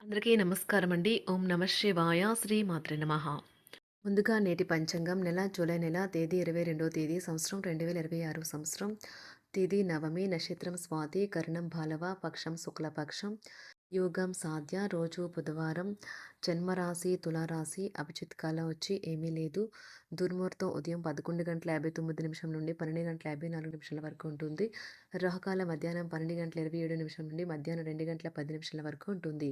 అందరికీ నమస్కారం అండి. ఓం నమ శివాయ. శ్రీ మాత్రే నమః. ముందుగా నేటి పంచాంగం జూలై నెల తేదీ 22వ తేదీ సంవత్సరం 2026 సంవత్సరం. తిథి నవమి, నక్షత్రం స్వాతి, కరణం బాలవ, పక్షం శుక్లపక్షం, యోగం సాధ్య, రోజు బుధవారం, జన్మరాశి తులారాశి, అభిజిత్ కాలం వచ్చి ఏమీ లేదు. దుర్ముహూర్తం ఉదయం 11:59 నుండి 12:54 వరకు ఉంటుంది. రాహుకాలం మధ్యాహ్నం 12:27 నుండి మధ్యాహ్నం 2:10 వరకు ఉంటుంది.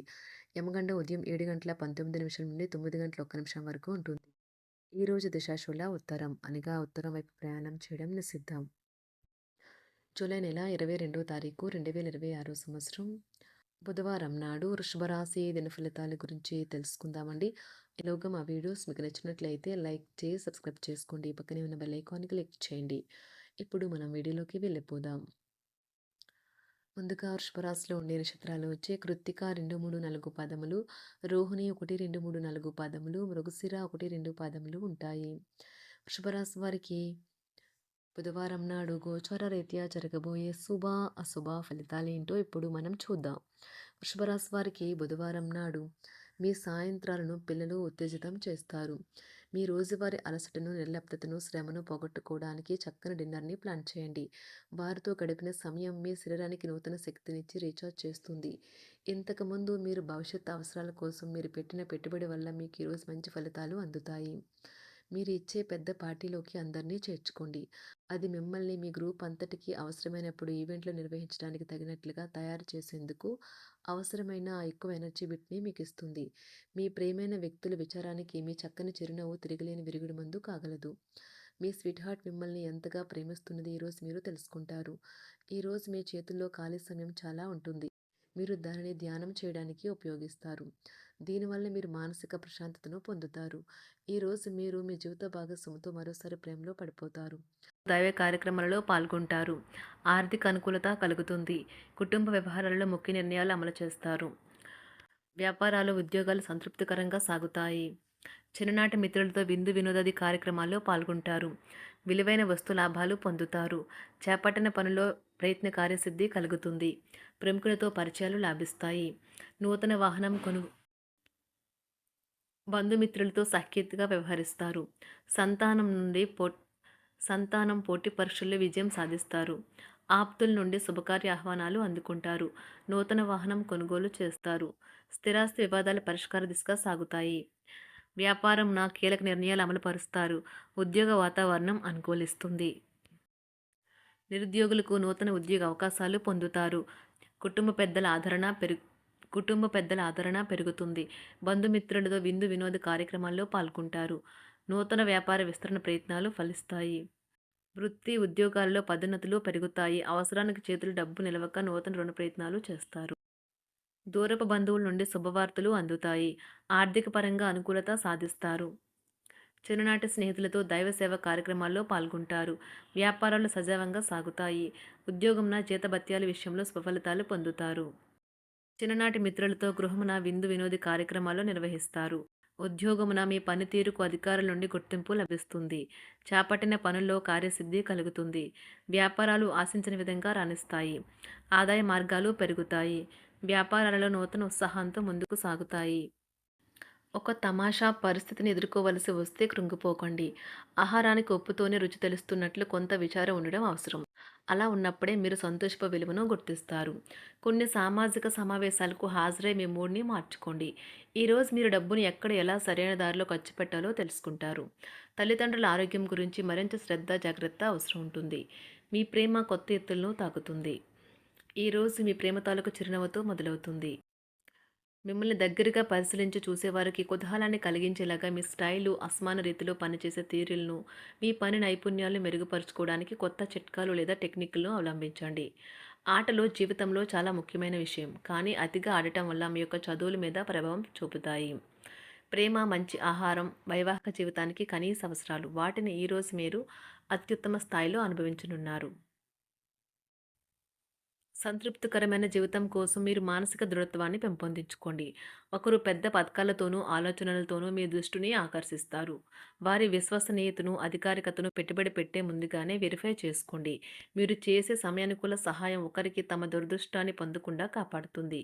యమగండం ఉదయం 7:19 నుండి 9:01 వరకు ఉంటుంది. ఈరోజు దిశాశూల ఉత్తరం అనగా ఉత్తరం వైపు ప్రయాణం చేయడం నిషిద్ధం. జూలై నెల 22వ తారీఖు 2026 సంవత్సరం బుధవారం నాడు వృషభ రాశి దిన ఫలితాల గురించి తెలుసుకుందామండి. ఈలోగా మా వీడియోస్ మీకు నచ్చినట్లయితే లైక్ చేసి సబ్స్క్రైబ్ చేసుకోండి. పక్కనే ఉన్న బెల్ ఐకాన్ క్లిక్ చేయండి. ఇప్పుడు మనం వీడియోలోకి వెళ్ళిపోదాం. ముందుగా వృషభరాశిలో ఉండే నక్షత్రాలు వచ్చే కృత్తిక 2, 3, 4 పాదములు, రోహిణి 1, 2, 3, 4 పాదములు, మృగశిర 1, 2 పాదములు ఉంటాయి. వృషభరాశి వారికి బుధవారం నాడు గోచార రీత్యా జరగబోయే శుభ అశుభ ఫలితాలేంటో ఇప్పుడు మనం చూద్దాం. వృషభరాశి వారికి బుధవారం నాడు మీ సాయంత్రాలను పిల్లలు ఉత్తేజితం చేస్తారు. మీ రోజువారీ అలసటను, నిర్లిప్తతను, శ్రమను పోగొట్టుకోవడానికి చక్కని డిన్నర్ని ప్లాన్ చేయండి. వారితో గడిపిన సమయం మీ శరీరానికి నూతన శక్తినిచ్చి రీఛార్జ్ చేస్తుంది. ఇంతకుముందు మీరు భవిష్యత్ అవసరాల కోసం మీరు పెట్టిన పెట్టుబడి వల్ల మీకు ఈరోజు మంచి ఫలితాలు అందుతాయి. మీరు ఇచ్చే పెద్ద పార్టీలోకి అందరినీ చేర్చుకోండి. అది మిమ్మల్ని మీ గ్రూప్ అంతటికీ అవసరమైనప్పుడు ఈవెంట్లు నిర్వహించడానికి తగినట్లుగా తయారు చేసేందుకు అవసరమైన ఎక్కువ ఎనర్జీ బిట్ని మీకు ఇస్తుంది. మీ ప్రియమైన వ్యక్తుల విచారానికి మీ చక్కని చిరునవ్వు తిరగలేని విరుగుడు మందు కాగలదు. మీ స్వీట్ హార్ట్ మిమ్మల్ని ఎంతగా ప్రేమిస్తున్నది ఈరోజు మీరు తెలుసుకుంటారు. ఈరోజు మీ చేతుల్లో ఖాళీ సమయం చాలా ఉంటుంది. మీరు దానిని ధ్యానం చేయడానికి ఉపయోగిస్తారు. దీనివల్ల మీరు మానసిక ప్రశాంతతను పొందుతారు. ఈరోజు మీరు మీ జీవిత భాగస్వామితో మరోసారి ప్రేమలో పడిపోతారు. దైవ కార్యక్రమాలలో పాల్గొంటారు. ఆర్థిక అనుకూలత కలుగుతుంది. కుటుంబ వ్యవహారాలలో ముఖ్య నిర్ణయాలు అమలు చేస్తారు. వ్యాపారాలు, ఉద్యోగాలు సంతృప్తికరంగా సాగుతాయి. చిన్ననాటి మిత్రులతో విందు వినోదాది కార్యక్రమాల్లో పాల్గొంటారు. విలువైన వస్తు లాభాలు పొందుతారు. చేపట్టిన పనిలో ప్రయత్న కార్యసిద్ధి కలుగుతుంది. ప్రముఖులతో పరిచయాలు లాభిస్తాయి. నూతన వాహనం బంధుమిత్రులతో సఖ్యతగా వ్యవహరిస్తారు. సంతానం నుండి సంతానం పోటీ పరీక్షల్లో విజయం సాధిస్తారు. ఆప్తుల నుండి శుభకార్య ఆహ్వానాలు అందుకుంటారు. నూతన వాహనం కొనుగోలు చేస్తారు. స్థిరాస్తి వివాదాల పరిష్కార దిశగా సాగుతాయి. వ్యాపారం కీలక నిర్ణయాలు అమలుపరుస్తారు. ఉద్యోగ వాతావరణం అనుకూలిస్తుంది. నిరుద్యోగులకు నూతన ఉద్యోగ అవకాశాలు పొందుతారు. కుటుంబ పెద్దల ఆదరణ పెరుగుతుంది. బంధుమిత్రులతో విందు వినోద కార్యక్రమాల్లో పాల్గొంటారు. నూతన వ్యాపార విస్తరణ ప్రయత్నాలు ఫలిస్తాయి. వృత్తి ఉద్యోగాల్లో పదోన్నతులు పెరుగుతాయి. అవసరానికి చేతులు డబ్బు నిలవక నూతన రుణ ప్రయత్నాలు చేస్తారు. దూరపు బంధువుల నుండి శుభవార్తలు అందుతాయి. ఆర్థిక పరంగా అనుకూలత సాధిస్తారు. చిన్ననాటి స్నేహితులతో దైవ సేవ కార్యక్రమాల్లో పాల్గొంటారు. వ్యాపారాలు సజావంగా సాగుతాయి. ఉద్యోగంన జీతభత్యాల విషయంలో స్వఫలితాలు పొందుతారు. చిన్ననాటి మిత్రులతో గృహమున విందు వినోది కార్యక్రమాలు నిర్వహిస్తారు. ఉద్యోగమున మీ పనితీరుకు అధికారుల నుండి గుర్తింపు లభిస్తుంది. చేపట్టిన పనుల్లో కార్యసిద్ధి కలుగుతుంది. వ్యాపారాలు ఆశించిన విధంగా రాణిస్తాయి. ఆదాయ మార్గాలు పెరుగుతాయి. వ్యాపారాలలో నూతన ఉత్సాహంతో ముందుకు సాగుతాయి. ఒక తమాషా పరిస్థితిని ఎదుర్కోవలసి వస్తే కృంగిపోకండి. ఆహారానికి ఉప్పుతోనే రుచి తెలుస్తున్నట్లు కొంత విచారం ఉండడం అవసరం. అలా ఉన్నప్పుడే మీరు సంతోషపు విలువను గుర్తిస్తారు. కొన్ని సామాజిక సమావేశాలకు హాజరై మీ మూడ్ని మార్చుకోండి. ఈరోజు మీరు డబ్బును ఎక్కడ ఎలా సరైన దారిలో ఖర్చు పెట్టాలో తెలుసుకుంటారు. తల్లిదండ్రుల ఆరోగ్యం గురించి మరింత శ్రద్ధ జాగ్రత్త అవసరం ఉంటుంది. మీ ప్రేమ కొత్త ఎత్తులను తాకుతుంది. ఈరోజు మీ ప్రేమ తాలూకు చిరునవ్వుతో మొదలవుతుంది. మిమ్మల్ని దగ్గరగా పరిశీలించి చూసేవారికి కుతూహలాన్ని కలిగించేలాగా మీ స్టైలు, అసమాన రీతిలో పనిచేసే తీరులను, మీ పని నైపుణ్యాలను మెరుగుపరుచుకోవడానికి కొత్త చిట్కాలు లేదా టెక్నిక్లను అవలంబించండి. ఆటలు జీవితంలో చాలా ముఖ్యమైన విషయం, కానీ అతిగా ఆడటం వల్ల మీ యొక్క చదువుల మీద ప్రభావం చూపుతాయి. ప్రేమ, మంచి ఆహారం, వైవాహిక జీవితానికి కనీస అవసరాలు. వాటిని ఈరోజు మీరు అత్యుత్తమ స్థాయిలో అనుభవించనున్నారు. సంతృప్తికరమైన జీవితం కోసం మీరు మానసిక దృఢత్వాన్ని పెంపొందించుకోండి. ఒకరు పెద్ద పథకాలతోనూ, ఆలోచనలతోనూ మీ దృష్టిని ఆకర్షిస్తారు. వారి విశ్వసనీయతను, అధికారికతను పెట్టుబడి పెట్టే ముందుగానే వెరిఫై చేసుకోండి. మీరు చేసే సమయానుకూల సహాయం ఒకరికి తమ దురదృష్టాన్ని పొందకుండా కాపాడుతుంది.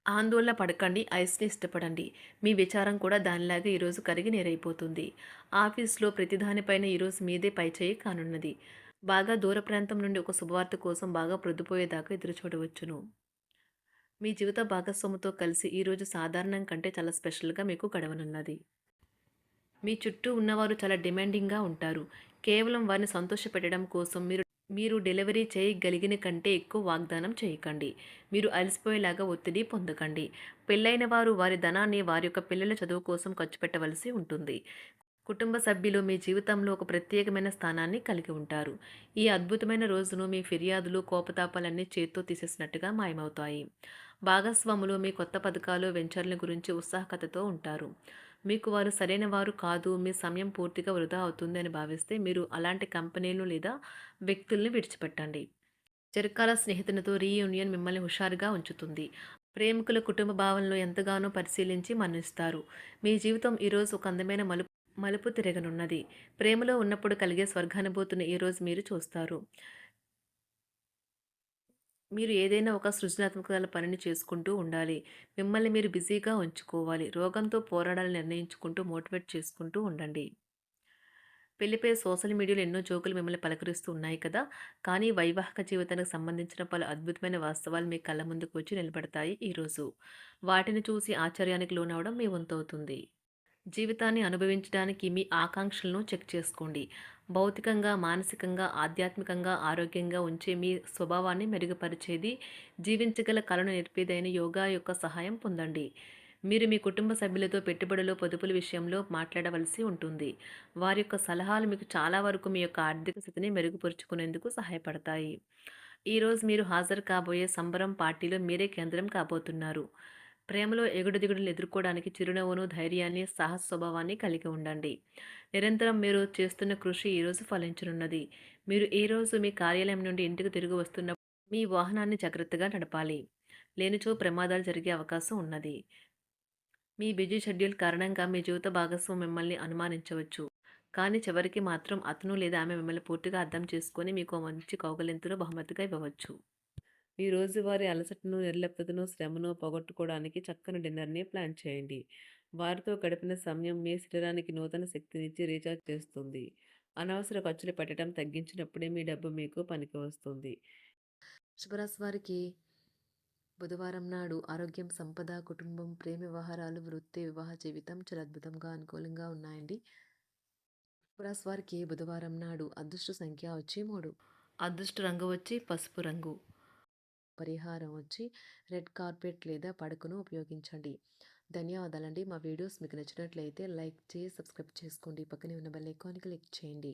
ఆందోళన పడకండి, ఐస్‌ని ఇష్టపడండి. మీ విచారం కూడా దానిలాగే ఈరోజు కరిగి నీరైపోతుంది. ఆఫీస్‌లో ప్రతి దానిపైన ఈరోజు మీదే పైచేయి కానున్నది. బాగా దూర ప్రాంతం నుండి ఒక శుభవార్త కోసం బాగా ప్రొద్దుపోయేదాకా ఎదురు చూడవచ్చును. మీ జీవిత భాగస్వామితో కలిసి ఈరోజు సాధారణం కంటే చాలా స్పెషల్‌గా మీకు గడవనున్నది. మీ చుట్టూ ఉన్నవారు చాలా డిమాండింగ్‌గా ఉంటారు. కేవలం వారిని సంతోషపెట్టడం కోసం మీరు డెలివరీ చేయగలిగిన కంటే ఎక్కువ వాగ్దానం చేయకండి. మీరు అలసిపోయేలాగా ఒత్తిడి పొందకండి. పెళ్లైన వారు వారి ధనాన్ని వారి యొక్క పిల్లల చదువు కోసం ఖర్చు పెట్టవలసి ఉంటుంది. కుటుంబ సభ్యులు మీ జీవితంలో ఒక ప్రత్యేకమైన స్థానాన్ని కలిగి ఉంటారు. ఈ అద్భుతమైన రోజును మీ ఫిర్యాదులు, కోపతాపాలన్నీ చేత్తో తీసేసినట్టుగా మాయమవుతాయి. భాగస్వాములు మీ కొత్త పథకాలు, వెంచర్ల గురించి ఉత్సాహకతతో ఉంటారు. మీకు వారు సరైన వారు కాదు, మీ సమయం పూర్తిగా వృధా అవుతుంది అని భావిస్తే మీరు అలాంటి కంపెనీలు లేదా వ్యక్తుల్ని విడిచిపెట్టండి. చిరకాల స్నేహితునితో రీయూనియన్ మిమ్మల్ని హుషారుగా ఉంచుతుంది. ప్రేమికుల కుటుంబ భావనలు ఎంతగానో పరిశీలించి మన్నిస్తారు. మీ జీవితం ఈరోజు ఒక అందమైన మలుపు తిరగనున్నది. ప్రేమలో ఉన్నప్పుడు కలిగే స్వర్గానుభూతిని ఈరోజు మీరు చూస్తారు. మీరు ఏదైనా ఒక సృజనాత్మకతల పనిని చేసుకుంటూ ఉండాలి. మిమ్మల్ని మీరు బిజీగా ఉంచుకోవాలి. రోగంతో పోరాడాలని నిర్ణయించుకుంటూ మోటివేట్ చేసుకుంటూ ఉండండి. పెళ్లిపై సోషల్ మీడియాలో ఎన్నో జోకులు మిమ్మల్ని పలకరిస్తూ ఉన్నాయి కదా! కానీ వైవాహిక జీవితానికి సంబంధించిన పలు అద్భుతమైన వాస్తవాలు మీ కళ్ళ ముందుకు వచ్చి నిలబడతాయి ఈరోజు. వాటిని చూసి ఆశ్చర్యానికి లోనవ్వడం మీ వంతవుతుంది. జీవితాన్ని అనుభవించడానికి మీ ఆకాంక్షలను చెక్ చేసుకోండి. భౌతికంగా, మానసికంగా, ఆధ్యాత్మికంగా ఆరోగ్యంగా ఉంచే మీ స్వభావాన్ని మెరుగుపరిచేది, జీవించగల కళను నేర్పేదైన యోగా యొక్క సహాయం పొందండి. మీరు మీ కుటుంబ సభ్యులతో పెట్టుబడులు, పొదుపుల విషయంలో మాట్లాడవలసి ఉంటుంది. వారి యొక్క సలహాలు మీకు చాలా వరకు మీ యొక్క ఆర్థిక స్థితిని మెరుగుపరుచుకునేందుకు సహాయపడతాయి. ఈరోజు మీరు హాజరు కాబోయే సంబరం పార్టీలో మీరే కేంద్రం కాబోతున్నారు. ప్రేమలో ఎగుడు దిగుడులు ఎదుర్కోవడానికి చిరునవ్వును, ధైర్యాన్ని, సాహస స్వభావాన్ని కలిగి ఉండండి. నిరంతరం మీరు చేస్తున్న కృషి ఈరోజు ఫలించనున్నది. మీరు ఈ రోజు మీ కార్యాలయం నుండి ఇంటికి తిరిగి వస్తున్నప్పుడు మీ వాహనాన్ని జాగ్రత్తగా నడపాలి. లేనిచో ప్రమాదాలు జరిగే అవకాశం ఉన్నది. మీ బిజీ షెడ్యూల్ కారణంగా మీ జీవిత భాగస్వామి మిమ్మల్ని అనుమానించవచ్చు. కానీ చివరికి మాత్రం అతను లేదా ఆమె మిమ్మల్ని పూర్తిగా అర్థం చేసుకొని మీకు ఓ మంచి కౌగిలింతను బహుమతిగా ఇవ్వవచ్చు. మీ రోజువారీ అలసటను, నిర్లిప్తతను, శ్రమను పోగొట్టుకోవడానికి చక్కని డిన్నర్‌ని ప్లాన్ చేయండి. వారితో గడిపిన సమయం మీ శరీరానికి నూతన శక్తినిచ్చి రీచార్జ్ చేస్తుంది. అనవసర ఖర్చులు పెట్టడం తగ్గించినప్పుడే మీ డబ్బు మీకు పనికి వస్తుంది. వృషభరాశి వారికి బుధవారం నాడు ఆరోగ్యం, సంపద, కుటుంబం, ప్రేమ వ్యవహారాలు, వృత్తి, వివాహ జీవితం చాలా అద్భుతంగా అనుకూలంగా ఉన్నాయండి. వృషభరాశి వారికి బుధవారం నాడు అదృష్ట సంఖ్య వచ్చి 3. అదృష్ట రంగు వచ్చి పసుపు రంగు. పరిహారం వచ్చి రెడ్ కార్పెట్ లేదా పడకను ఉపయోగించండి. ధన్యవాదాలండి. మా వీడియోస్ మీకు నచ్చినట్లయితే లైక్ చేసి సబ్స్క్రైబ్ చేసుకోండి. పక్కనే ఉన్న బెల్ ఐకాన్ని క్లిక్ చేయండి.